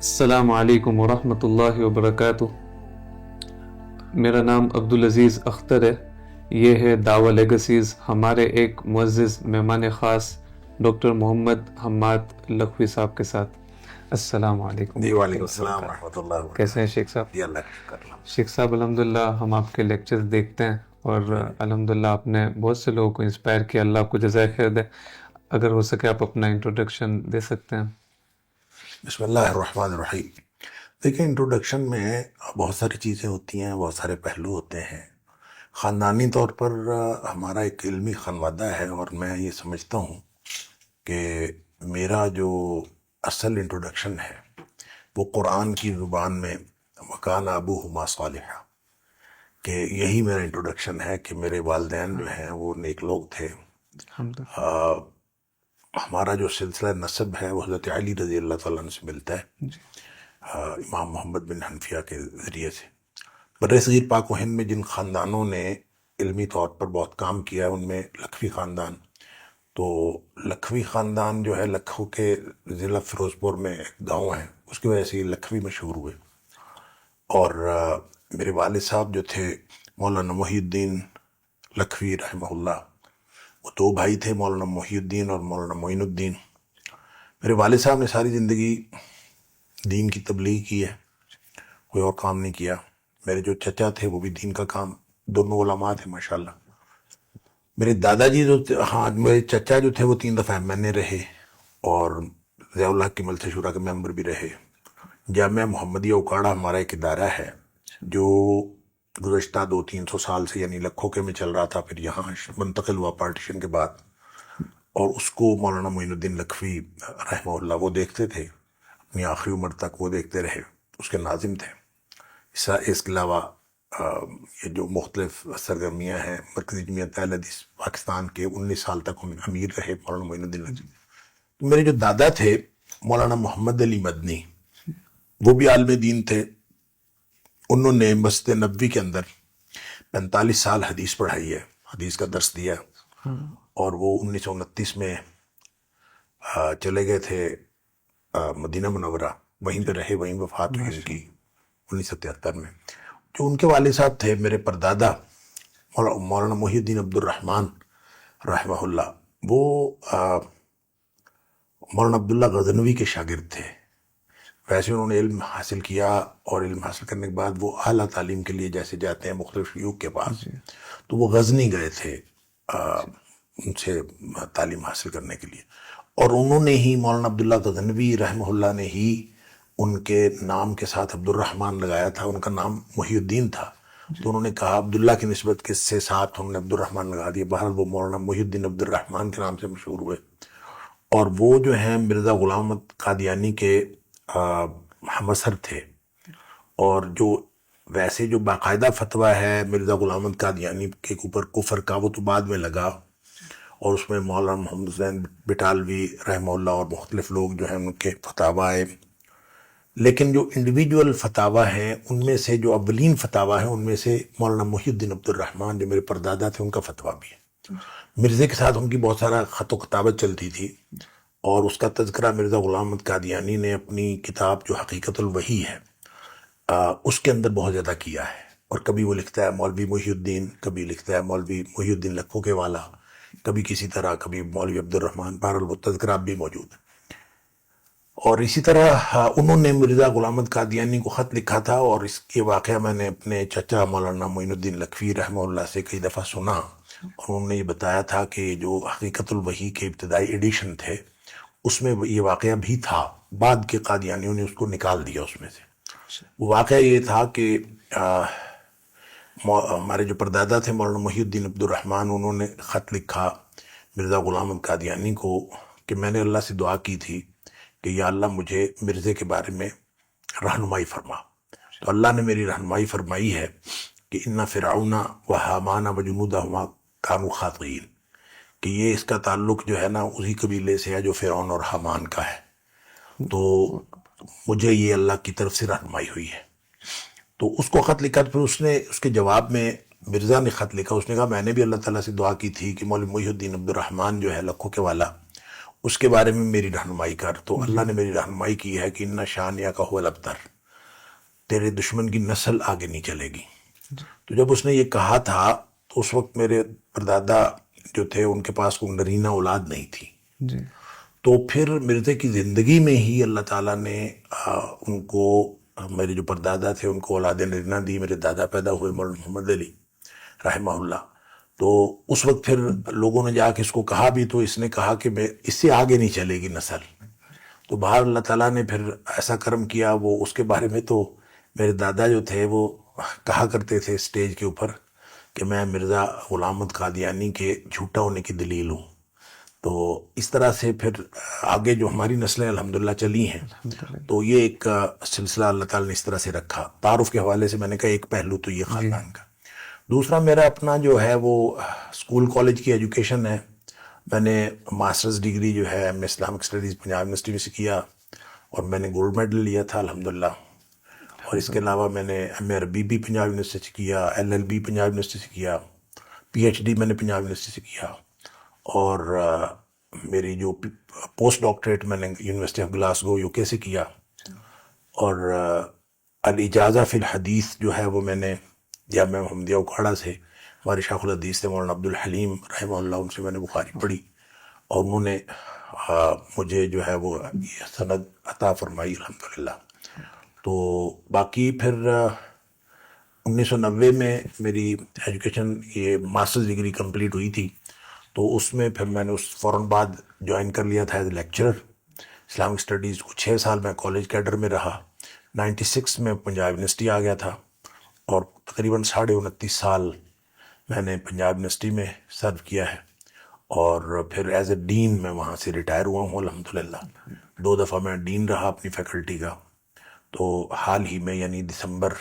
السلام علیکم ورحمۃ اللہ وبرکاتہ۔ میرا نام عبدالعزیز اختر ہے۔ یہ ہے دعویٰ لیگسیز، ہمارے ایک معزز مہمان خاص ڈاکٹر محمد حماد لکھوی صاحب کے ساتھ۔ السلام علیکم۔ جی وعلیکم السلام ورحمۃ اللہ وبرکاتہ۔ کیسے ہیں شیخ صاحب؟ جی اللہ کا شکر۔ شیخ صاحب الحمدللہ ہم آپ کے لیکچرز دیکھتے ہیں اور الحمدللہ آپ نے بہت سے لوگوں کو انسپائر کیا، اللہ آپ کو جزائے خیر دے۔ اگر ہو سکے آپ اپنا انٹروڈکشن دے سکتے ہیں۔ بسم اللہ الرحمن الرحیم۔ دیکھیں، انٹروڈکشن میں بہت ساری چیزیں ہوتی ہیں، بہت سارے پہلو ہوتے ہیں۔ خاندانی طور پر ہمارا ایک علمی خانوادہ ہے، اور میں یہ سمجھتا ہوں کہ میرا جو اصل انٹروڈکشن ہے وہ قرآن کی زبان میں وَكَانَ أَبُوهُمَا صَالِحًا، کہ یہی میرا انٹروڈکشن ہے کہ میرے والدین جو ہیں وہ نیک لوگ تھے۔ ہمارا جو سلسلہ نسب ہے وہ حضرت علی رضی اللہ تعالیٰ عنہ سے ملتا ہے، امام محمد بن حنفیہ کے ذریعے سے۔ برصغیر پاک و ہند میں جن خاندانوں نے علمی طور پر بہت کام کیا ہے ان میں لکھوی خاندان، تو لکھوی خاندان جو ہے لکھو کے ضلع فیروز پور میں ایک گاؤں ہے، اس کی وجہ سے یہ لکھوی مشہور ہوئے۔ اور میرے والد صاحب جو تھے مولانا محی الدین لکھوی رحمہ اللہ، وہ دو بھائی تھے، مولانا محی الدین اور مولانا معین الدین۔ میرے والد صاحب نے ساری زندگی دین کی تبلیغ کی ہے، کوئی اور کام نہیں کیا۔ میرے جو چچا تھے وہ بھی دین کا کام، دونوں علماء تھے ماشاءاللہ۔ میرے دادا جی جو میرے چچا جو تھے وہ 3 دفعہ MNA رہے، اور ضیاء الحق کی مجلس شورا کے ممبر بھی رہے۔ جامعہ محمدیہ اکاڑا ہمارا ایک ادارہ ہے جو گزشتہ 200-300 سال سے یعنی لکھوکے میں چل رہا تھا، پھر یہاں منتقل ہوا پارٹیشن کے بعد، اور اس کو مولانا معین الدین لکھوی رحمہ اللہ وہ دیکھتے تھے، اپنی آخری عمر تک وہ دیکھتے رہے، اس کے ناظم تھے۔ اس کے علاوہ یہ جو مختلف سرگرمیاں ہیں، مرکزی جمعیت اہل حدیث پاکستان کے 19 سال تک ان امیر رہے مولانا معین الدین لکھوی۔ تو میرے جو دادا تھے مولانا محمد علی مدنی، وہ بھی عالم دین تھے۔ انہوں نے مسجد نبوی کے اندر 45 سال حدیث پڑھائی ہے، حدیث کا درس دیا، اور وہ 1929 میں چلے گئے تھے مدینہ منورہ، وہیں پہ رہے، وہیں وفات ہوئی ان کی 1973 میں۔ جو ان کے والد صاحب تھے میرے پردادا مولانا محی الدین عبد الرحمن رحمہ اللہ، وہ مولانا عبداللہ غزنوی کے شاگرد تھے۔ ویسے انہوں نے علم حاصل کیا، اور علم حاصل کرنے کے بعد وہ اعلیٰ تعلیم کے لیے جیسے جاتے ہیں مختلف شیوخ کے پاس، تو وہ غزنی گئے تھے ان سے تعلیم حاصل کرنے کے لیے، اور انہوں نے ہی مولانا عبداللہ غزنوی رحمہ اللہ نے ہی ان کے نام کے ساتھ عبد الرحمن لگایا تھا۔ ان کا نام محی الدین تھا، تو انہوں نے کہا عبداللہ کی نسبت کے سے ساتھ ہم نے عبد الرحمن لگا دیا۔ بہرحال وہ مولانا محی الدین عبد الرحمن کے نام سے مشہور ہوئے، اور وہ جو ہیں مرزا غلام احمد قادیانی کے ہمسر تھے، اور جو ویسے جو باقاعدہ فتویٰ ہے مرزا غلام احمد قادیانی کے اوپر کفر کا، وہ تو بعد میں لگا، اور اس میں مولانا محمد حسین بٹالوی رحمہ اللہ اور مختلف لوگ جو ہیں ان کے فتاویٰ آئے۔ لیکن جو انڈیویجول فتاویٰ ہیں ان میں سے جو اولین فتاویٰ ہیں ان میں سے مولانا محی الدین عبد الرحمن جو میرے پردادا تھے ان کا فتویٰ بھی ہے۔ مرزے کے ساتھ ان کی بہت سارا خط و کتابت چلتی تھی، اور اس کا تذکرہ مرزا غلام احمد قادیانی نے اپنی کتاب جو حقیقت الوحی ہے اس کے اندر بہت زیادہ کیا ہے۔ اور کبھی وہ لکھتا ہے مولوی محی الدین، کبھی لکھتا ہے مولوی محی الدین لکھوکے والا، کبھی کسی طرح، کبھی مولوی عبد الرحمن۔ بہرحال وہ تذکرہ بھی موجود ہے۔ اور اسی طرح انہوں نے مرزا غلام احمد قادیانی کو خط لکھا تھا، اور اس کے واقعہ میں نے اپنے چچا مولانا معین الدین لکھوی رحمہ اللہ سے کئی دفعہ سنا، اور انہوں نے یہ بتایا تھا کہ جو حقیقت الوحی کے ابتدائی ایڈیشن تھے اس میں یہ واقعہ بھی تھا، بعد کے قادیانیوں نے اس کو نکال دیا اس میں سے۔ وہ واقعہ یہ تھا کہ ہمارے جو پردادا تھے مولانا محی الدین عبد الرحمن، انہوں نے خط لکھا مرزا غلام احمد قادیانی کو کہ میں نے اللہ سے دعا کی تھی کہ یا اللہ مجھے مرزے کے بارے میں رہنمائی فرما، تو اللہ نے میری رہنمائی فرمائی ہے کہ ان فرعون و حامان و جنودہما کانوا خاطئین، کہ یہ اس کا تعلق جو ہے نا اسی قبیلے سے ہے جو فرعون اور حامان کا ہے، تو مجھے یہ اللہ کی طرف سے رہنمائی ہوئی ہے۔ تو اس کو خط لکھا، پھر اس نے اس کے جواب میں مرزا نے خط لکھا، اس نے کہا میں نے بھی اللہ تعالیٰ سے دعا کی تھی کہ مولوی محی الدین عبد الرحمن جو ہے لکھوکے والا، اس کے بارے میں میری رہنمائی کر. تو اللہ نے میری رہنمائی کی ہے کہ ان شانیہ کا هو الابتر، تیرے دشمن کی نسل آگے نہیں چلے گی. تو جب اس نے یہ کہا تھا تو اس وقت میرے پردادا جو تھے ان کے پاس کوئی نرینہ اولاد نہیں تھی. جی تو پھر مرزا کی زندگی میں ہی اللہ تعالیٰ نے ان کو، میرے جو پردادا تھے ان کو اولاد نرینہ دی. میرے دادا پیدا ہوئے مولانا محمد علی رحمہ اللہ. تو اس وقت پھر لوگوں نے جا کے اس کو کہا بھی، تو اس نے کہا کہ میں اس سے آگے نہیں چلے گی نسل. تو باہر اللہ تعالیٰ نے پھر ایسا کرم کیا. وہ اس کے بارے میں تو میرے دادا جو تھے وہ کہا کرتے تھے اسٹیج کے اوپر کہ میں مرزا غلام احمد قادیانی کے جھوٹا ہونے کی دلیل ہوں. تو اس طرح سے پھر آگے جو ہماری نسلیں الحمدللہ چلی ہیں. تو یہ ایک سلسلہ اللہ تعالیٰ نے اس طرح سے رکھا. تعارف کے حوالے سے میں نے کہا ایک پہلو تو یہ خاندان کا. دوسرا میرا اپنا جو ہے وہ اسکول کالج کی ایجوکیشن ہے. میں نے ماسٹرز ڈگری جو ہے M Islamic studies Punjab university میں سے کیا اور میں نے گولڈ میڈل لیا تھا الحمدللہ. اور اس کے علاوہ میں نے ایم اے عربی بھی پنجاب یونیورسٹی سے کیا، L L B Punjab university سے کیا، پی ایچ ڈی میں نے پنجاب یونیورسٹی سے کیا. اور میری جو پوسٹ ڈاکٹریٹ میں نے یونیورسٹی آف گلاسگو یو کے سے کیا. اور الاجازہ فی الحدیث جو ہے وہ میں نے جامعہ محمدیہ اکھاڑا سے، ہمارے شیخ الحدیث تھے مولانا عبد الحلیم رحمہ اللہ، ان سے میں نے بخاری پڑھی اور انہوں نے مجھے جو ہے وہ یہ سند عطا فرمائی الحمدللہ. تو باقی پھر 1990 میں میری ایجوکیشن یہ ماسٹرز ڈگری کمپلیٹ ہوئی تھی. تو اس میں پھر میں نے اس فوراً بعد جوائن کر لیا تھا ایز لیکچرر اسلامک اسٹڈیز کو. 6 سال میں کالج کیڈر میں رہا. 96 میں پنجاب یونیورسٹی آ گیا تھا اور تقریباً 29.5 سال میں نے پنجاب یونیورسٹی میں سرو کیا ہے. اور پھر ایز اے ڈین میں وہاں سے ریٹائر ہوا ہوں الحمدللہ. 2 دفعہ میں ڈین رہا اپنی فیکلٹی کا. تو حال ہی میں یعنی دسمبر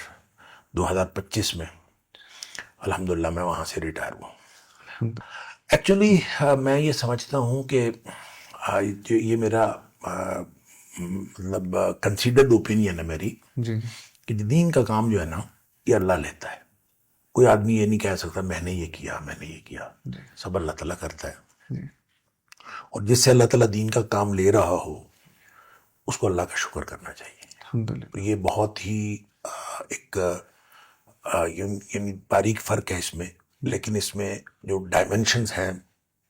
2025 میں الحمدللہ میں وہاں سے ریٹائر ہوا. ایکچولی میں یہ سمجھتا ہوں کہ یہ میرا مطلب کنسیڈرڈ اوپینین ہے میری جی کہ دین کا کام جو ہے نا یہ اللہ لیتا ہے. کوئی آدمی یہ نہیں کہہ سکتا میں نے یہ کیا میں نے یہ کیا. سب اللہ تعالیٰ کرتا ہے. اور جس سے اللہ تعالیٰ دین کا کام لے رہا ہو اس کو اللہ کا شکر کرنا چاہیے. یہ بہت ہی ایک یعنی باریک فرق ہے اس میں، لیکن اس میں جو ڈائمنشنز ہیں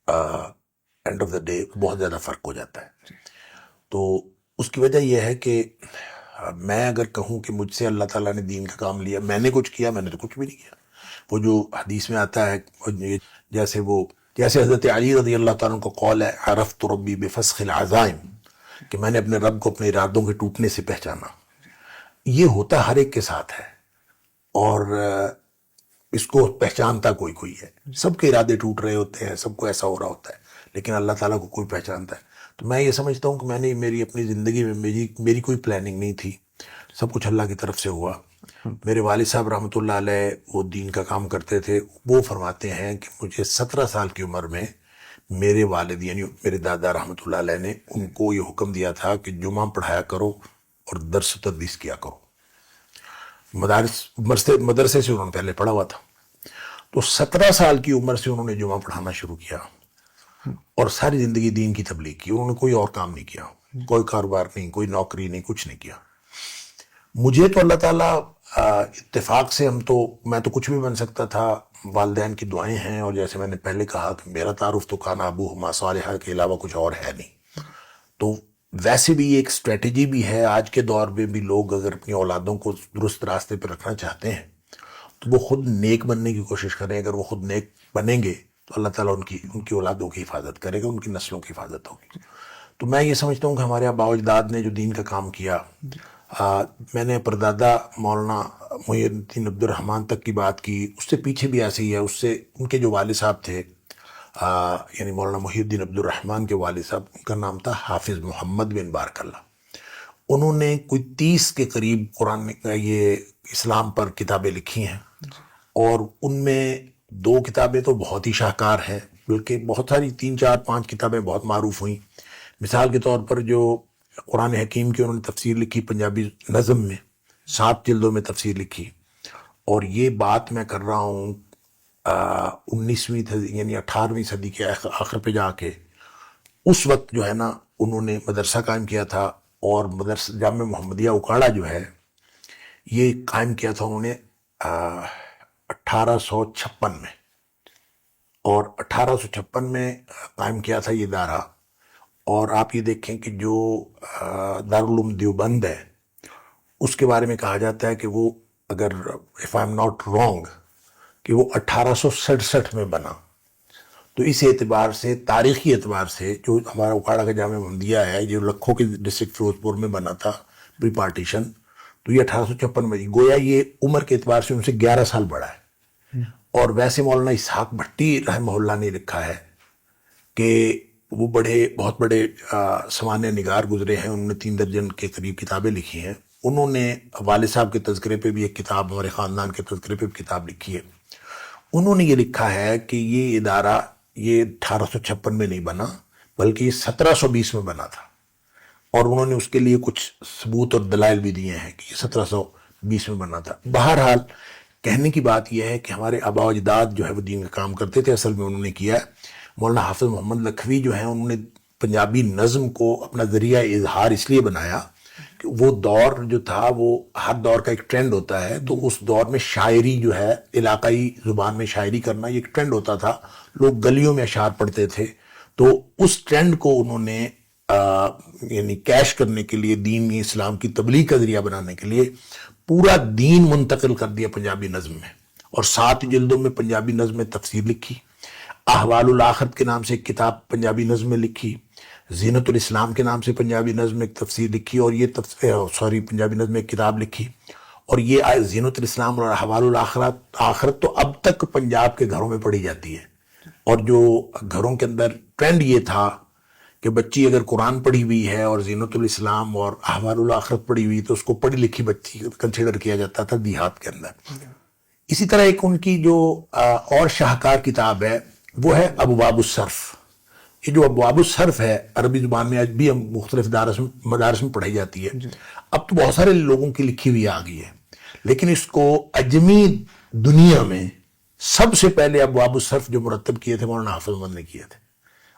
اینڈ آف دا ڈے بہت زیادہ فرق ہو جاتا ہے. تو اس کی وجہ یہ ہے کہ میں اگر کہوں کہ مجھ سے اللہ تعالیٰ نے دین کا کام لیا، میں نے کچھ کیا، میں نے تو کچھ بھی نہیں کیا. وہ جو حدیث میں آتا ہے جیسے حضرت علی رضی اللہ تعالیٰ کو قول ہے عرفت ربی بفسخ العزائم، کہ میں نے اپنے رب کو اپنے ارادوں کے ٹوٹنے سے پہچانا. یہ ہوتا ہر ایک کے ساتھ ہے اور اس کو پہچانتا کوئی ہے. سب کے ارادے ٹوٹ رہے ہوتے ہیں، سب کو ایسا ہو رہا ہوتا ہے، لیکن اللہ تعالیٰ کو کوئی پہچانتا ہے. تو میں یہ سمجھتا ہوں کہ میں نے میری اپنی زندگی میں میری کوئی پلاننگ نہیں تھی، سب کچھ اللہ کی طرف سے ہوا. میرے والد صاحب رحمۃ اللہ علیہ وہ دین کا کام کرتے تھے. وہ فرماتے ہیں کہ مجھے 17 سال کی عمر میں میرے والد یعنی میرے دادا رحمۃ اللہ علیہ نے ان کو یہ حکم دیا تھا کہ جمعہ پڑھایا کرو اور درس و تدریس کیا کرو. مدرسے سے انہوں نے پہلے پڑھا ہوا تھا. تو 17 سال کی عمر سے انہوں نے جمعہ پڑھانا شروع کیا اور ساری زندگی دین کی تبلیغ کی. انہوں نے کوئی اور کام نہیں کیا، کوئی کاروبار نہیں، کوئی نوکری نہیں، کچھ نہیں کیا. مجھے تو اللہ تعالیٰ اتفاق سے میں تو کچھ بھی بن سکتا تھا. والدین کی دعائیں ہیں اور جیسے میں نے پہلے کہا کہ میرا تعارف تو کان ابوہما صالحا کے علاوہ کچھ اور ہے نہیں. تو ویسے بھی ایک اسٹریٹجی بھی ہے آج کے دور میں بھی، لوگ اگر اپنی اولادوں کو درست راستے پہ رکھنا چاہتے ہیں تو وہ خود نیک بننے کی کوشش کریں. اگر وہ خود نیک بنیں گے تو اللہ تعالیٰ ان کی اولادوں کی حفاظت کرے گا، ان کی نسلوں کی حفاظت ہوگی. تو میں یہ سمجھتا ہوں کہ ہمارے آباء و اجداد نے جو دین کا کام کیا، میں نے پردادا مولانا محی الدین عبد الرحمن تک کی بات کی، اس سے پیچھے بھی ایسے ہی ہے. اس سے ان کے جو والد صاحب تھے یعنی مولانا محی الدین عبد الرحمن کے والد صاحب، ان کا نام تھا حافظ محمد بن بارک اللہ. انہوں نے کوئی 30 کے قریب قرآن یہ اسلام پر کتابیں لکھی ہیں اور ان میں 2 کتابیں تو بہت ہی شاہکار ہیں، بلکہ بہت ساری 3 4 5 کتابیں بہت معروف ہوئیں. مثال کے طور پر جو قرآن حکیم کی انہوں نے تفسیر لکھی پنجابی نظم میں، 7 جلدوں میں تفسیر لکھی. اور یہ بات میں کر رہا ہوں 19ویں یعنی 18ویں صدی کے آخر پہ جا کے. اس وقت جو ہے نا انہوں نے مدرسہ قائم کیا تھا، اور مدرسہ جامعہ محمدیہ اکاڑا جو ہے یہ قائم کیا تھا انہوں نے 1856 میں، اور 1856 میں قائم کیا تھا یہ ادارہ. اور آپ یہ دیکھیں کہ جو دارالعلوم دیوبند ہے اس کے بارے میں کہا جاتا ہے کہ وہ، اگر if I am not wrong, کہ وہ 1867 میں بنا. تو اس اعتبار سے، تاریخی اعتبار سے، جو ہمارا اکاڑا کا جامعہ محمدیہ ہے جو لکھوں کے ڈسٹرکٹ فیروز پور میں بنا تھا پری پارٹیشن، تو یہ 1856 میں، گویا یہ عمر کے اعتبار سے ان سے 11 سال بڑا ہے. اور ویسے مولانا اسحاق بھٹی رحمہ اللہ نے لکھا ہے کہ وہ بہت بڑے سوانح نگار گزرے ہیں، انہوں نے 3 درجن کے قریب کتابیں لکھی ہیں. انہوں نے والد صاحب کے تذکرے پہ بھی ایک کتاب، ہمارے خاندان کے تذکرے پہ بھی کتاب لکھی ہے. انہوں نے یہ لکھا ہے کہ یہ ادارہ یہ 1856 میں نہیں بنا، بلکہ یہ 1720 میں بنا تھا. اور انہوں نے اس کے لیے کچھ ثبوت اور دلائل بھی دیے ہیں کہ یہ 1720 میں بنا تھا. بہرحال کہنے کی بات یہ ہے کہ ہمارے آباء و اجداد جو ہے وہ دین کا کام کرتے تھے. اصل میں انہوں نے کیا ہے، مولانا حافظ محمد لکھوی جو ہیں انہوں نے پنجابی نظم کو اپنا ذریعہ اظہار اس لیے بنایا کہ وہ دور جو تھا، وہ ہر دور کا ایک ٹرینڈ ہوتا ہے. تو اس دور میں شاعری جو ہے، علاقائی زبان میں شاعری کرنا یہ ایک ٹرینڈ ہوتا تھا. لوگ گلیوں میں اشعار پڑھتے تھے. تو اس ٹرینڈ کو انہوں نے یعنی کیش کرنے کے لیے، دین اسلام کی تبلیغ کا ذریعہ بنانے کے لیے پورا دین منتقل کر دیا پنجابی نظم میں. اور 7 جلدوں میں پنجابی نظم میں تفسیر لکھی. احوال الاخرت کے نام سے ایک کتاب پنجابی نظم میں لکھی. زینت الاسلام کے نام سے پنجابی نظم میں ایک تفسیر لکھی، اور یہ پنجابی نظم میں ایک کتاب لکھی. اور یہ زینت الاسلام اور احوال الاخرت تو اب تک پنجاب کے گھروں میں پڑھی جاتی ہے. اور جو گھروں کے اندر ٹرینڈ یہ تھا کہ بچی اگر قرآن پڑھی ہوئی ہے اور زینت الاسلام اور احوال الاخرت پڑھی ہوئی تو اس کو پڑھی لکھی بچی کنسیڈر کیا جاتا تھا دیہات کے اندر. اسی طرح ایک ان کی جو اور شاہکار کتاب ہے وہ ہے ابواب الصرف. یہ جو ابواب الصرف ہے عربی زبان میں آج بھی ہم مختلف مدارس میں پڑھائی جاتی ہے. اب تو بہت سارے لوگوں کی لکھی ہوئی آ گئی ہے، لیکن اس کو عجمی دنیا میں سب سے پہلے ابواب الصرف جو مرتب کیے تھے مولانا حافظ محمد نے کیے تھے.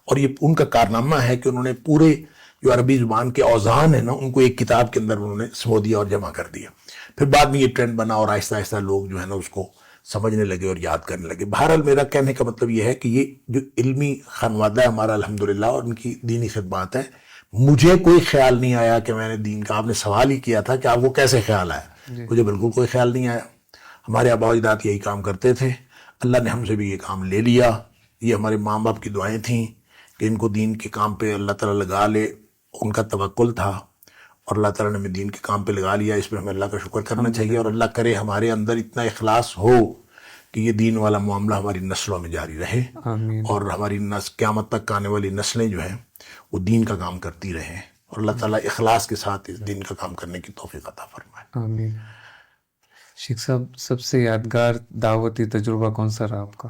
اور یہ ان کا کارنامہ ہے کہ انہوں نے پورے جو عربی زبان کے اوزان ہیں نا ان کو ایک کتاب کے اندر انہوں نے سمو دیا اور جمع کر دیا. پھر بعد میں یہ ٹرینڈ بنا اور آہستہ آہستہ لوگ جو ہے نا اس کو سمجھنے لگے اور یاد کرنے لگے. بہرحال میرا کہنے کا مطلب یہ ہے کہ یہ جو علمی خانوادہ ہے ہمارا الحمدللہ، اور ان کی دینی خدمات ہیں، مجھے کوئی خیال نہیں آیا کہ میں نے دین کا، آپ نے سوال ہی کیا تھا کہ آپ کو کیسے خیال آیا، مجھے بالکل کوئی خیال نہیں آیا. ہمارے آباء و اجداد یہی کام کرتے تھے، اللہ نے ہم سے بھی یہ کام لے لیا. یہ ہمارے ماں باپ کی دعائیں تھیں کہ ان کو دین کے کام پہ اللہ تعالیٰ لگا لے، ان کا توکل تھا، اور اللہ تعالیٰ نے ہمیں دین کے کام پہ لگا لیا. اس پہ ہمیں اللہ کا شکر کرنا چاہیے، اور اللہ کرے ہمارے اندر اتنا اخلاص ہو کہ یہ دین والا معاملہ ہماری نسلوں میں جاری رہے، اور ہماری قیامت تک آنے والی نسلیں جو ہیں وہ دین کا کام کرتی رہیں، اور اللہ تعالیٰ اخلاص کے ساتھ اس دین کا کام کرنے کی توفیق عطا فرمائے. آمین. شیخ صاحب، سب سے یادگار دعوتی تجربہ کون سا رہا آپ کا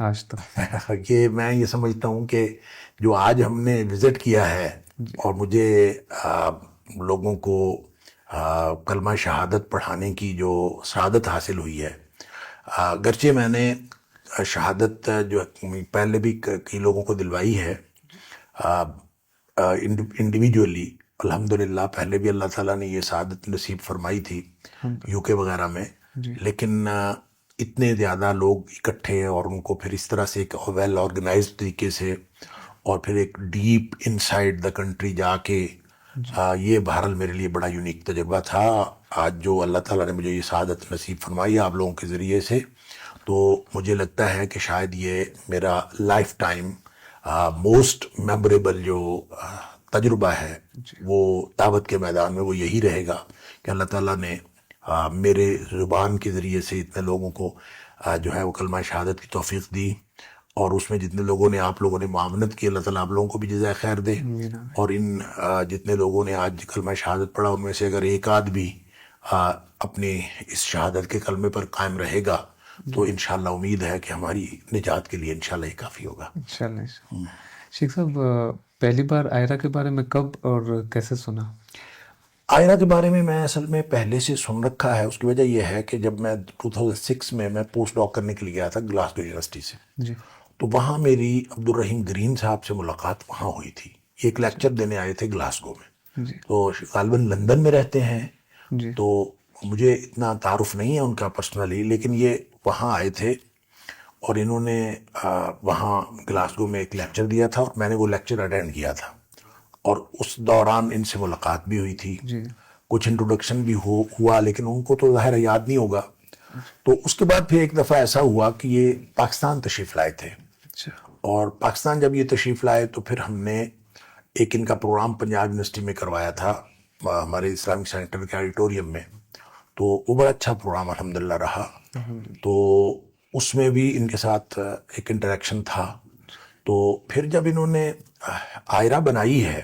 آج تک؟ میں سمجھتا ہوں کہ جو آج ہم نے وزٹ کیا ہے اور مجھے لوگوں کو کلمہ شہادت پڑھانے کی جو سعادت حاصل ہوئی ہے، اگرچہ میں نے شہادت جو پہلے بھی کئی لوگوں کو دلوائی ہے انڈیویجولی، الحمدللہ پہلے بھی اللہ تعالیٰ نے یہ سعادت نصیب فرمائی تھی یو کے وغیرہ میں، لیکن اتنے زیادہ لوگ اکٹھے اور ان کو پھر اس طرح سے ایک ویل آرگنائزڈ طریقے سے، اور پھر ایک ڈیپ انسائڈ دا کنٹری جا کے، یہ بہرحال میرے لیے بڑا یونیک تجربہ تھا. آج جو اللہ تعالیٰ نے مجھے یہ سعادت نصیب فرمائی آپ لوگوں کے ذریعے سے، تو مجھے لگتا ہے کہ شاید یہ میرا لائف ٹائم موسٹ میموریبل جو تجربہ ہے وہ دعوت کے میدان میں وہ یہی رہے گا کہ اللہ تعالیٰ نے میرے زبان کے ذریعے سے اتنے لوگوں کو جو ہے وہ کلمہ شہادت کی توفیق دی، اور اس میں جتنے لوگوں نے، آپ لوگوں نے معاونت کی، اللہ تعالیٰ آپ لوگوں کو بھی جزائے خیر دے. اور ان جتنے لوگوں نے آج کلمہ شہادت پڑھا ان میں سے اگر ایک آدھ بھی اپنے اس شہادت کے کلمے پر قائم رہے گا تو انشاءاللہ امید ہے کہ ہماری نجات کے لیے انشاءاللہ یہ کافی ہوگا. انشاءاللہ. شیخ صاحب، پہلی بار آئرہ کے بارے میں کب اور کیسے سنا؟ آئرہ کے بارے میں اصل میں پہلے سے سن رکھا ہے. اس کی وجہ یہ ہے کہ جب میں 2006 میں پوسٹ ڈاک کرنے کے لیے گیا تھا گلاسگو یونیورسٹی سے، تو وہاں میری عبدالرحیم گرین صاحب سے ملاقات وہاں ہوئی تھی. یہ ایک لیکچر دینے آئے تھے گلاسگو میں. جی تو غالباً لندن میں رہتے ہیں, جی تو مجھے اتنا تعارف نہیں ہے ان کا پرسنلی, لیکن یہ وہاں آئے تھے اور انہوں نے وہاا گلاسگو میں ایک لیکچر دیا تھا اور میں نے وہ لیکچر اٹینڈ کیا تھا, اور اس دوران ان سے ملاقات بھی ہوئی تھی, جی کچھ انٹروڈکشن بھی ہوا, لیکن ان کو تو ظاہر یاد نہیں ہوگا. تو اس کے بعد پھر ایک دفعہ ایسا ہوا کہ یہ پاکستان تشریف لائے تھے, اچھا اور پاکستان جب یہ تشریف لائے تو پھر ہم نے ایک ان کا پروگرام پنجاب یونیورسٹی میں کروایا تھا ہمارے اسلامک سینٹر کے آڈیٹوریم میں. تو وہ بڑا اچھا پروگرام الحمدللہ رہا. تو اس میں بھی ان کے ساتھ ایک انٹریکشن تھا. تو پھر جب انہوں نے آئرہ بنائی ہے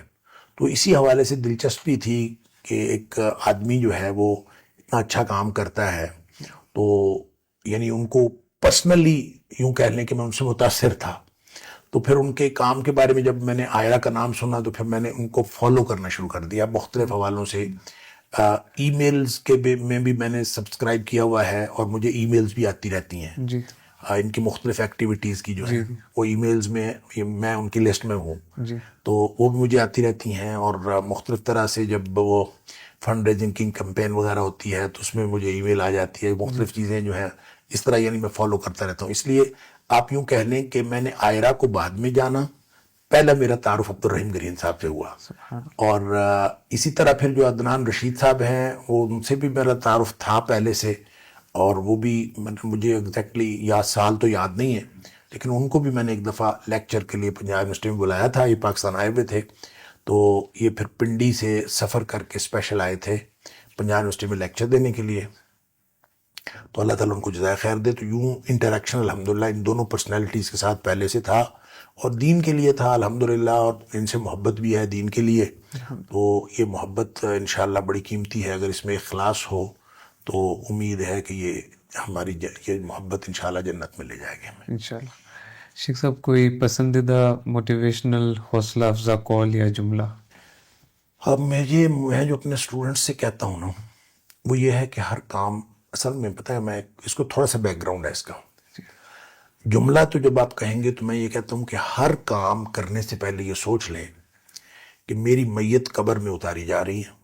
تو اسی حوالے سے دلچسپی تھی کہ ایک آدمی جو ہے وہ اتنا اچھا کام کرتا ہے, تو یعنی ان کو پرسنلی یوں کہہ لیں کہ میں ان سے متاثر تھا. تو پھر ان کے کام کے بارے میں جب میں نے آئرہ کا نام سنا تو پھر میں نے ان کو فالو کرنا شروع کر دیا مختلف حوالوں سے. ای میلز کے میں بھی میں نے سبسکرائب کیا ہوا ہے, اور مجھے ای میلز بھی آتی رہتی ہیں جی ان کی مختلف ایکٹیویٹیز کی جو جی ہے وہ ای میلز میں میں ان کی لسٹ میں ہوں. جی تو وہ بھی مجھے آتی رہتی ہیں, اور مختلف طرح سے جب وہ فنڈ ریزنگ کی کمپین وغیرہ ہوتی ہے تو اس میں مجھے ای میل آ جاتی ہے, مختلف چیزیں جو ہیں اس طرح, یعنی میں فالو کرتا رہتا ہوں. اس لیے آپ یوں کہہ لیں کہ میں نے آئرہ کو بعد میں جانا, پہلا میرا تعارف عبدالرحیم گرین صاحب سے ہوا. اور اسی طرح پھر جو عدنان رشید صاحب ہیں وہ ان سے بھی میرا تعارف تھا پہلے سے, اور وہ بھی مجھے ایگزیکٹلی سال تو یاد نہیں ہے, لیکن ان کو بھی میں نے ایک دفعہ لیکچر کے لیے پنجاب یونیورسٹی میں بلایا تھا. یہ پاکستان آئے ہوئے تھے, تو یہ پھر پنڈی سے سفر کر کے اسپیشل آئے تھے پنجاب یونیورسٹی میں لیکچر دینے کے لیے. تو اللہ تعالیٰ ان کو جزائے خیر دے. تو یوں انٹریکشن الحمدللہ ان دونوں پرسنالٹیز کے ساتھ پہلے سے تھا, اور دین کے لیے تھا الحمدللہ, اور ان سے محبت بھی ہے دین کے لیے. تو یہ محبت انشاءاللہ بڑی قیمتی ہے. اگر اس میں اخلاص ہو تو امید ہے کہ یہ ہماری یہ محبت انشاءاللہ جنت میں لے جائے گی ہمیں انشاءاللہ. شیخ صاحب کوئی پسندیدہ موٹیویشنل حوصلہ افزا کال یا جملہ؟ اب میں جو اپنے اسٹوڈنٹس سے کہتا ہوں نا, وہ یہ ہے کہ ہر کام اصل میں پتہ ہے, میں اس کو تھوڑا سا بیک گراؤنڈ ہے اس کا. جملہ تو جب آپ کہیں گے تو میں یہ کہتا ہوں کہ ہر کام کرنے سے پہلے یہ سوچ لیں کہ میری میت قبر میں اتاری جا رہی ہے,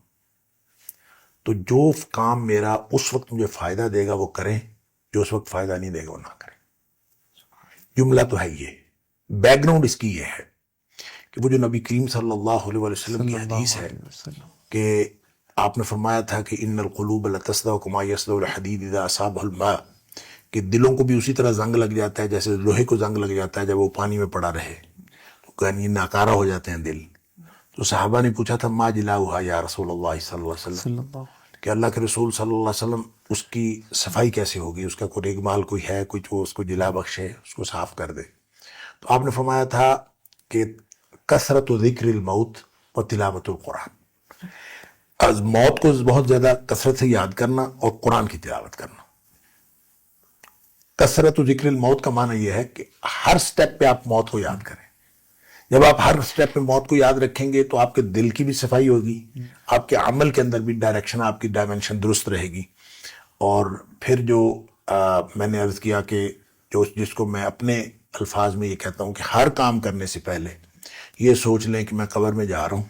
تو جو کام میرا اس وقت مجھے فائدہ دے گا وہ کریں, جو اس وقت فائدہ نہیں دے گا وہ نہ کریں. جملہ تو ہے یہ, بیک گراؤنڈ اس کی یہ ہے کہ وہ جو نبی کریم صلی اللہ علیہ وسلم کی حدیث ہے کہ آپ نے فرمایا تھا کہ ان القلوب لتصدع کما یصدع الحدید اذا اصابہ الماء, کہ دلوں کو بھی اسی طرح زنگ لگ جاتا ہے جیسے لوہے کو زنگ لگ جاتا ہے جب وہ پانی میں پڑا رہے, تو یعنی ناکارہ ہو جاتے ہیں دل. تو صحابہ نے پوچھا تھا ما جلاؤہا یا رسول اللہ صلی اللہ علیہ وسلم, کہ اللہ کے رسول صلی اللہ علیہ وسلم اس کی صفائی کیسے ہوگی, اس کا کوئی اگمال کوئی ہے, کوئی جو اس کو جلا بخشے, اس کو صاف کر دے. تو آپ نے فرمایا تھا کہ کثرت ذکر الموت و تلاوت القرآن, از موت کو بہت زیادہ کثرت سے یاد کرنا اور قرآن کی تلاوت کرنا. کثرت ذکر الموت کا معنی یہ ہے کہ ہر سٹیپ پہ آپ موت کو یاد کریں. جب آپ ہر سٹیپ پہ موت کو یاد رکھیں گے تو آپ کے دل کی بھی صفائی ہوگی, آپ کے عمل کے اندر بھی ڈائریکشن, آپ کی ڈائمنشن درست رہے گی. اور پھر جو میں نے عرض کیا کہ جس کو میں اپنے الفاظ میں یہ کہتا ہوں کہ ہر کام کرنے سے پہلے یہ سوچ لیں کہ میں قبر میں جا رہا ہوں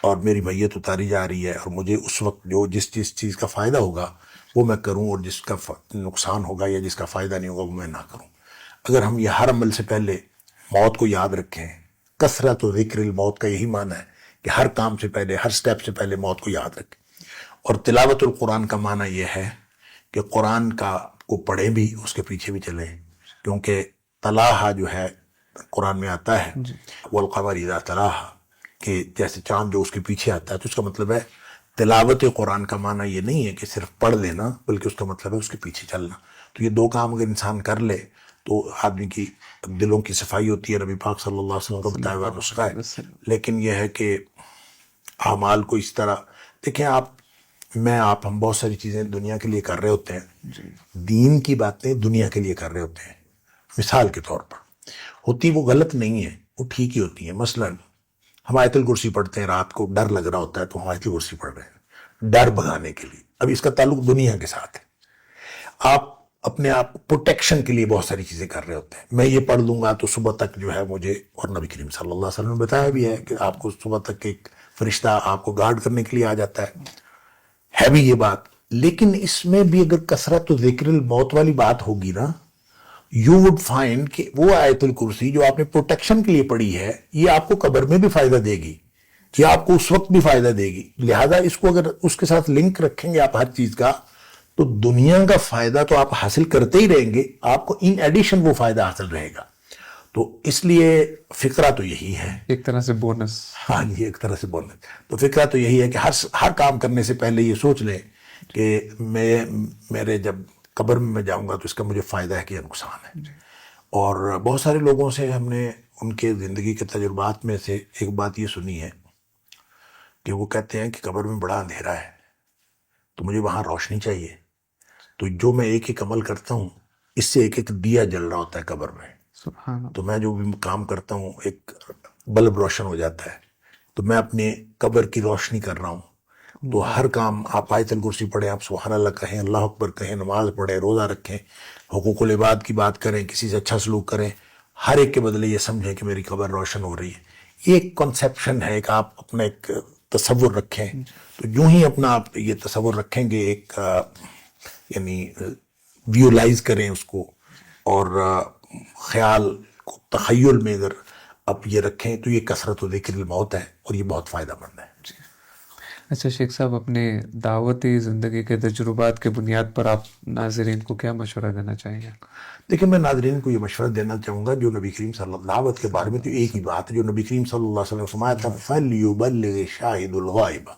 اور میری میت اتاری جا رہی ہے, اور مجھے اس وقت جو جس چیز کا فائدہ ہوگا وہ میں کروں, اور جس کا نقصان ہوگا یا جس کا فائدہ نہیں ہوگا وہ میں نہ کروں. اگر ہم یہ ہر عمل سے پہلے موت کو یاد رکھیں, کثرت و ذکر الموت کا یہی معنی ہے کہ ہر کام سے پہلے, ہر سٹیپ سے پہلے موت کو یاد رکھیں. اور تلاوت القرآن کا معنی یہ ہے کہ قرآن کو پڑھیں بھی, اس کے پیچھے بھی چلیں, کیونکہ تلاہا جو ہے قرآن میں آتا ہے والقمر اذا تلاہا, کہ جیسے چاند جو اس کے پیچھے آتا ہے. تو اس کا مطلب ہے تلاوت قرآن کا معنی یہ نہیں ہے کہ صرف پڑھ لینا, بلکہ اس کا مطلب ہے اس کے پیچھے چلنا. تو یہ دو کام اگر انسان کر لے تو آدمی کی دلوں کی صفائی ہوتی ہے. نبی پاک صلی اللہ علیہ وسلم کا بتایا ہوا نسخہ ہے. لیکن یہ ہے کہ اعمال کو اس طرح دیکھیں, آپ ہم بہت ساری چیزیں دنیا کے لیے کر رہے ہوتے ہیں, دین کی باتیں دنیا کے لیے کر رہے ہوتے ہیں. مثال کے طور پر ہوتی وہ غلط نہیں ہے, وہ ٹھیک ہی ہوتی ہے. مثلاً ہم آیت الکرسی پڑھتے ہیں, رات کو ڈر لگ رہا ہوتا ہے تو ہم آیت الکرسی پڑھ رہے ہیں ڈر بھگانے کے لیے. اب اس کا تعلق دنیا کے ساتھ ہے. آپ اپنے آپ پروٹیکشن کے لیے بہت ساری چیزیں کر رہے ہوتے ہیں. میں یہ پڑھ لوں گا تو صبح تک جو ہے مجھے, اور نبی کریم صلی اللہ علیہ وسلم نے بتایا بھی ہے کہ آپ کو صبح تک ایک فرشتہ آپ کو گارڈ کرنے کے لیے آ جاتا ہے بھی یہ بات. لیکن اس میں بھی اگر کثرت و ذکر الموت والی بات ہوگی نا, یو وڈ فائنڈ کہ وہ آیت الکرسی جو آپ نے پروٹیکشن کے لیے پڑھی ہے, یہ آپ کو قبر میں بھی فائدہ دے گی, یہ آپ کو اس وقت بھی فائدہ دے گی. لہذا اس کو اگر اس کے ساتھ لنک رکھیں گے آپ ہر چیز کا, تو دنیا کا فائدہ تو آپ حاصل کرتے ہی رہیں گے, آپ کو ان ایڈیشن وہ فائدہ حاصل رہے گا. تو اس لیے فکرہ تو یہی ہے, ایک طرح سے بونس. ہاں جی, ایک طرح سے بونس. تو فکرہ تو یہی ہے کہ ہر کام کرنے سے پہلے یہ سوچ لیں کہ میرے جب قبر میں جاؤں گا تو اس کا مجھے فائدہ ہے کہ یا نقصان ہے. اور بہت سارے لوگوں سے ہم نے ان کے زندگی کے تجربات میں سے ایک بات یہ سنی ہے کہ وہ کہتے ہیں کہ قبر میں بڑا اندھیرا ہے تو مجھے وہاں روشنی چاہیے. تو جو میں ایک ایک عمل کرتا ہوں اس سے ایک ایک دیا جل رہا ہوتا ہے قبر میں. سبحان اللہ. تو میں جو بھی کام کرتا ہوں ایک بلب روشن ہو جاتا ہے, تو میں اپنے قبر کی روشنی کر رہا ہوں. تو ہر کام آپ آیت الکرسی پڑھیں, آپ سبحان اللہ کہیں, اللہ اکبر کہیں, نماز پڑھیں, روزہ رکھیں, حقوق العباد کی بات کریں, کسی سے اچھا سلوک کریں, ہر ایک کے بدلے یہ سمجھیں کہ میری قبر روشن ہو رہی ہے. یہ ایک کنسیپشن ہے کہ آپ اپنا ایک تصور رکھیں. تو یوں ہی اپنا آپ یہ تصور رکھیں گے, ایک یعنی ویولائز کریں اس کو, اور خیال کو تخیل میں اگر آپ یہ رکھیں تو یہ کثرت و ذکر الموت ہے, اور یہ بہت فائدہ مند ہے. اچھا شیخ صاحب, اپنے دعوتی زندگی کے تجربات کے بنیاد پر آپ ناظرین کو کیا مشورہ دینا چاہیں گے؟ دیکھیں, میں ناظرین کو یہ مشورہ دینا چاہوں گا جو نبی کریم صلی اللہ علیہ دعوت کے بارے میں تو ایک ہی بات ہے جو نبی کریم صلی اللہ علیہ وسلم نے فرمایا تھا, فَلْيُبَلِّغِ الشَّاهِدُ الْغَائِبَ.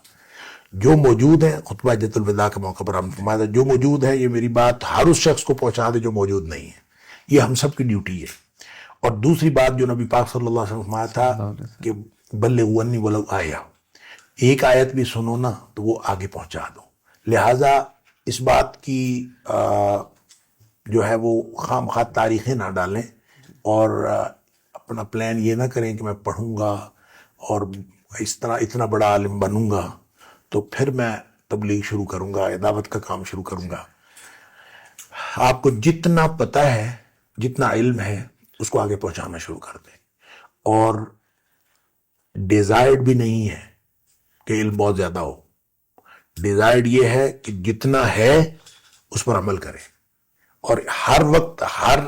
جو موجود ہیں, خطبہ حجۃ الوداع کے موقع پر ہم نے فرمایا تھا جو موجود ہے یہ میری بات ہر اس شخص کو پہنچا دے جو موجود نہیں ہے. یہ ہم سب کی ڈیوٹی ہے. اور دوسری بات جو نبی پاک صلی اللہ علیہ وسلم نے فرمایا تھا کہ بلغوا عنی ولو آیہ, ایک آیت بھی سنو نا تو وہ آگے پہنچا دو. لہٰذا اس بات کی جو ہے وہ خام خواہ تاریخیں نہ ڈالیں, اور اپنا پلان یہ نہ کریں کہ میں پڑھوں گا اور اس طرح اتنا بڑا عالم بنوں گا تو پھر میں تبلیغ شروع کروں گا یا دعوت کا کام شروع کروں گا. آپ کو جتنا پتہ ہے, جتنا علم ہے, اس کو آگے پہنچانا شروع کر دیں. اور ڈیزائرڈ بھی نہیں ہے کہ علم بہت زیادہ ہو, ڈیزائرڈ یہ ہے کہ جتنا ہے اس پر عمل کریں. اور ہر وقت ہر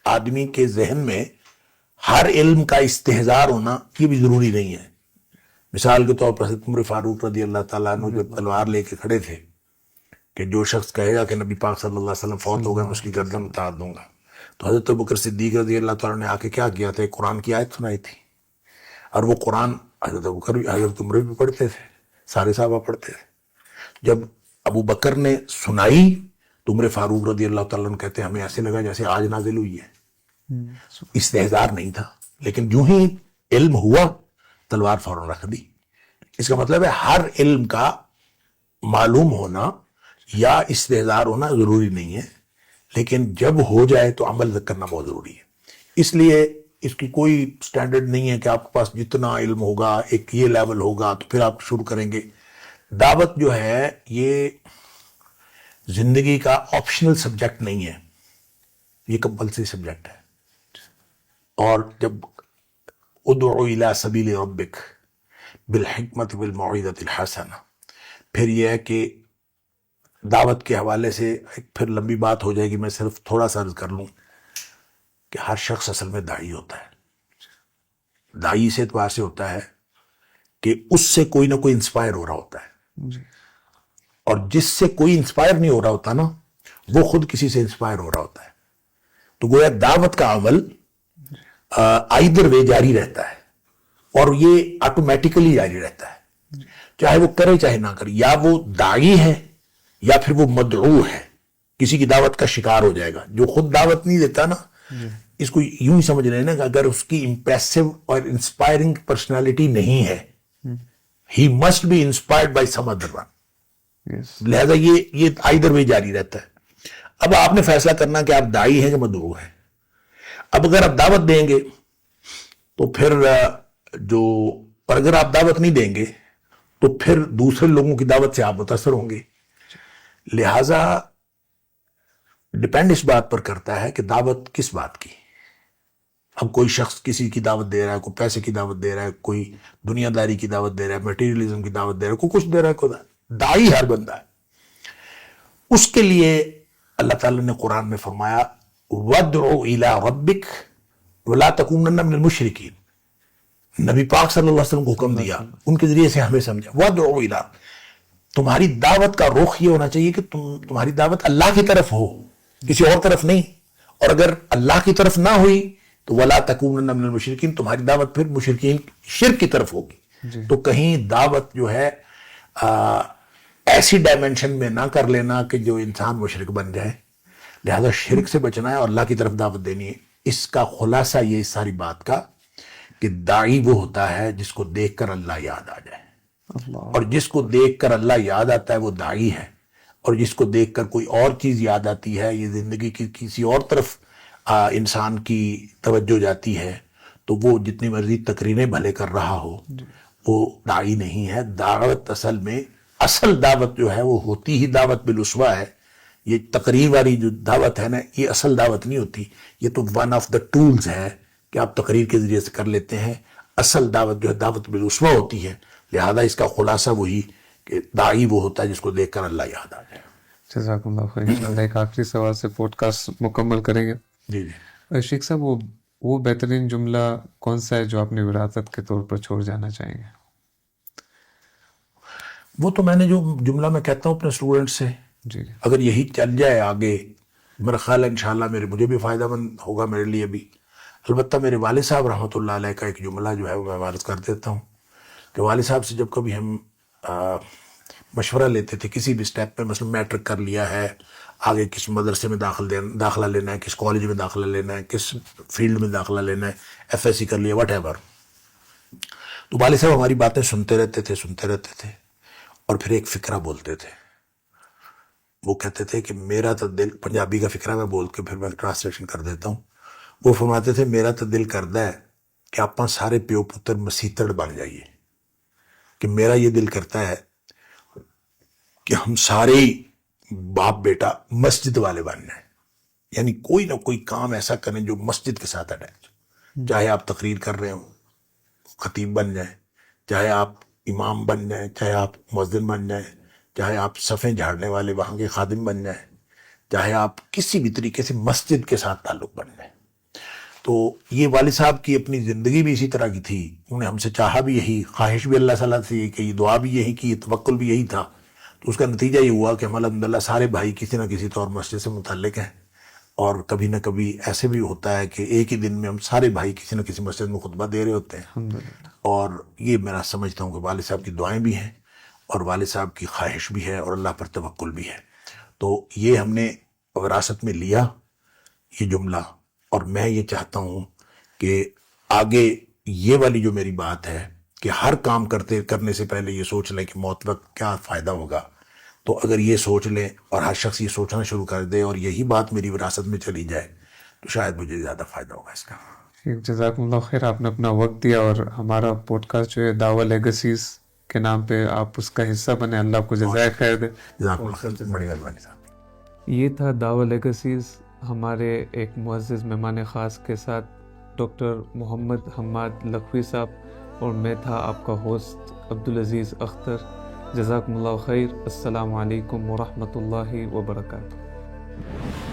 آدمی کے ذہن میں ہر علم کا استحضار ہونا یہ بھی ضروری نہیں ہے. مثال کے طور پر حضرت عمر فاروق رضی اللہ تعالیٰ عنہ جو تلوار لے کے کھڑے تھے کہ جو شخص کہے گا کہ نبی پاک صلی اللہ علیہ وسلم فوت ہو گئے میں اس کی گردن اتار دوں گا, تو حضرت ابوبکر صدیق رضی اللہ تعالیٰ نے آ کے کیا کیا تھا, قرآن کی آیت سنائی تھی. اور وہ قرآن حضرت ابوبکر بھی حضرت عمر بھی پڑھتے تھے, سارے صحابہ پڑھتے تھے. جب ابو بکر نے سنائی تو عمر فاروق رضی اللہ تعالیٰ عنہ کہتے ہیں ہمیں ایسے لگا جیسے آج نازل ہوئی ہے. استحضار نہیں تھا, لیکن جو ہی علم ہوا تلوار فوراً رکھ دی. اس کا مطلب ہے ہر علم کا معلوم ہونا یا استحضار ہونا ضروری نہیں ہے, لیکن جب ہو جائے تو عمل کرنا بہت ضروری ہے. اس لیے اس کی کوئی سٹینڈرڈ نہیں ہے کہ آپ کے پاس جتنا علم ہوگا ایک یہ لیول ہوگا تو پھر آپ شروع کریں گے. دعوت جو ہے یہ زندگی کا آپشنل سبجیکٹ نہیں ہے, یہ کمپلسری سبجیکٹ ہے. اور جب ادعو الی سبیل ربک بالحکمت والموعظۃ الحسنہ, پھر یہ ہے کہ دعوت کے حوالے سے ایک پھر لمبی بات ہو جائے گی, میں صرف تھوڑا سا عرض کر لوں کہ ہر شخص اصل میں داعی ہوتا ہے. داعی سے اعتبار سے ہوتا ہے کہ اس سے کوئی نہ کوئی انسپائر ہو رہا ہوتا ہے, اور جس سے کوئی انسپائر نہیں ہو رہا ہوتا نا وہ خود کسی سے انسپائر ہو رہا ہوتا ہے. تو گویا دعوت کا عمل آئیدر وے جاری رہتا ہے, اور یہ آٹومیٹیکلی جاری رہتا ہے, چاہے وہ کرے چاہے نہ کرے. یا وہ داعی ہے یا پھر وہ مدعو ہے, کسی کی دعوت کا شکار ہو جائے گا. جو خود دعوت نہیں دیتا نا, اس کو یوں ہی سمجھ رہے نا کہ اگر اس کی امپریسو اور انسپائرنگ پرسنالٹی نہیں ہے, he must be inspired by some other one. لہذا یہ آئیدر وے جاری رہتا ہے. اب آپ نے فیصلہ کرنا کہ آپ داعی ہیں کہ مدعو ہیں. اب اگر آپ دعوت دیں گے تو پھر پر اگر آپ دعوت نہیں دیں گے تو پھر دوسرے لوگوں کی دعوت سے آپ متاثر ہوں گے. لہذا ڈپینڈ اس بات پر کرتا ہے کہ دعوت کس بات کی. اب کوئی شخص کسی کی دعوت دے رہا ہے, کوئی پیسے کی دعوت دے رہا ہے, کوئی دنیا داری کی دعوت دے رہا ہے, میٹیریلزم کی دعوت دے رہا ہے, کوئی کچھ دے رہا ہے, کوئی داعی ہر بندہ ہے. اس کے لیے اللہ تعالیٰ نے قرآن میں فرمایا وَادْعُ إِلَىٰ رَبِّكَ وَلَا تَكُونَنَّ مِنَ الْمُشْرِكِينَ. نبی پاک صلی اللہ علیہ وسلم کو حکم دیا, ان کے ذریعے سے ہمیں سمجھا وَادْعُ إِلَىٰ, تمہاری دعوت کا رخ یہ ہونا چاہیے کہ تمہاری دعوت اللہ کی طرف ہو, کسی اور طرف نہیں. اور اگر اللہ کی طرف نہ ہوئی تو وَلَا تَكُونَنَّ مِنَ الْمُشْرِكِينَ, تمہاری دعوت پھر مشرکین شرک کی طرف ہوگی. تو کہیں دعوت جو ہے ایسی ڈائمنشن میں نہ کر لینا کہ جو انسان مشرک بن جائے. لہذا شرک سے بچنا ہے اور اللہ کی طرف دعوت دینی ہے. اس کا خلاصہ یہ اس ساری بات کا کہ داعی وہ ہوتا ہے جس کو دیکھ کر اللہ یاد آ جائے, اور جس کو دیکھ کر اللہ یاد آتا ہے وہ داعی ہے, اور جس کو دیکھ کر کوئی اور چیز یاد آتی ہے, یہ زندگی کی کسی اور طرف انسان کی توجہ جاتی ہے, تو وہ جتنی مرضی تقریریں بھلے کر رہا ہو وہ داعی نہیں ہے. دعوت اصل دعوت جو ہے وہ ہوتی ہی دعوت بالاسوہ ہے. یہ تقریر والی جو دعوت ہے نا, یہ اصل دعوت نہیں ہوتی, یہ تو ون آف دا ٹولز ہے کہ آپ تقریر کے ذریعے سے کر لیتے ہیں. اصل دعوت جو ہے دعوت بالاسوہ ہوتی ہے. لہذا اس کا خلاصہ وہی کہ داعی وہ ہوتا ہے جس کو دیکھ کر اللہ یاد آ جائے. جزاک اللہ خیر. انشاءاللہ ایک آخری سوال سے پوڈ کاسٹ مکمل کریں گے. جی شیخ صاحب, وہ بہترین جملہ کون سا ہے جو آپ نے وراثت کے طور پر چھوڑ جانا چاہیں گے؟ وہ تو میں نے جو جملہ میں کہتا ہوں اپنے اسٹوڈنٹ سے, جی اگر یہی چل جائے آگے, میرا خیال ہے انشاءاللہ مجھے بھی فائدہ مند ہوگا, میرے لیے بھی. البتہ میرے والد صاحب رحمۃ اللہ علیہ کا ایک جملہ جو ہے وہ میں عبارت کر دیتا ہوں کہ والد صاحب سے جب کبھی ہم مشورہ لیتے تھے کسی بھی سٹیپ پہ, مثلا میٹرک کر لیا ہے, آگے کس مدرسے میں داخلہ لینا ہے, کس کالج میں داخلہ لینا ہے, کس فیلڈ میں داخلہ لینا ہے, FSC کر لیا, واٹ ایور, تو والد صاحب ہماری باتیں سنتے رہتے تھے اور پھر ایک فکرہ بولتے تھے. وہ کہتے تھے کہ میرا تو دل, پنجابی کا فکرہ میں بول کے پھر میں ٹرانسلیشن کر دیتا ہوں. وہ فرماتے تھے میرا تو دل کرتا ہے کہ آپ سارے پیو پتر مسیتڑ بن جائیے, کہ میرا یہ دل کرتا ہے کہ ہم سارے باپ بیٹا مسجد والے بن جائیں, یعنی کوئی نہ کوئی کام ایسا کریں جو مسجد کے ساتھ اٹیچ. چاہے آپ تقریر کر رہے ہوں, خطیب بن جائیں, چاہے آپ امام بن جائیں, چاہے آپ مؤذن بن جائیں, چاہے آپ صفیں جھاڑنے والے وہاں کے خادم بن جائیں, چاہے آپ کسی بھی طریقے سے مسجد کے ساتھ تعلق بن جائیں. تو یہ والد صاحب کی اپنی زندگی بھی اسی طرح کی تھی. انہوں نے ہم سے چاہا بھی یہی, خواہش بھی اللہ تعالیٰ سے کہ یہ دعا بھی یہی کی, توکل بھی یہی تھا. تو اس کا نتیجہ یہ ہوا کہ ہم الحمدللہ سارے بھائی کسی نہ کسی طور مسجد سے متعلق ہیں, اور کبھی نہ کبھی ایسے بھی ہوتا ہے کہ ایک ہی دن میں ہم سارے بھائی کسی نہ کسی مسجد میں خطبہ دے رہے ہوتے ہیں. اور یہ میرا سمجھتا ہوں کہ والد صاحب کی دعائیں بھی ہیں اور والد صاحب کی خواہش بھی ہے اور اللہ پر توکل بھی ہے. تو یہ ہم نے وراثت میں لیا یہ جملہ, اور میں یہ چاہتا ہوں کہ آگے یہ والی جو میری بات ہے کہ ہر کام کرنے سے پہلے یہ سوچ لیں کہ موت وقت کیا فائدہ ہوگا. تو اگر یہ سوچ لیں اور ہر شخص یہ سوچنا شروع کر دے اور یہی بات میری وراثت میں چلی جائے تو شاید مجھے زیادہ فائدہ ہوگا اس کا. جزاک اللہ خیر, آپ نے اپنا وقت دیا, اور ہمارا پوڈ کاسٹ جو ہے دعویٰ لیگسیز کے نام پہ آپ اس کا حصہ بنے. اللہ آپ کو جزائے خیر دے. جزاک اللہ خیر, بڑی مہربانی صاحب. یہ تھا دعویٰ لیگسیز, ہمارے ایک معزز مہمان خاص کے ساتھ ڈاکٹر محمد حماد لکھوی صاحب, اور میں تھا آپ کا ہوسٹ عبدالعزیز اختر. جزاکم اللہ خیر. السلام علیکم ورحمۃ اللہ وبرکاتہ.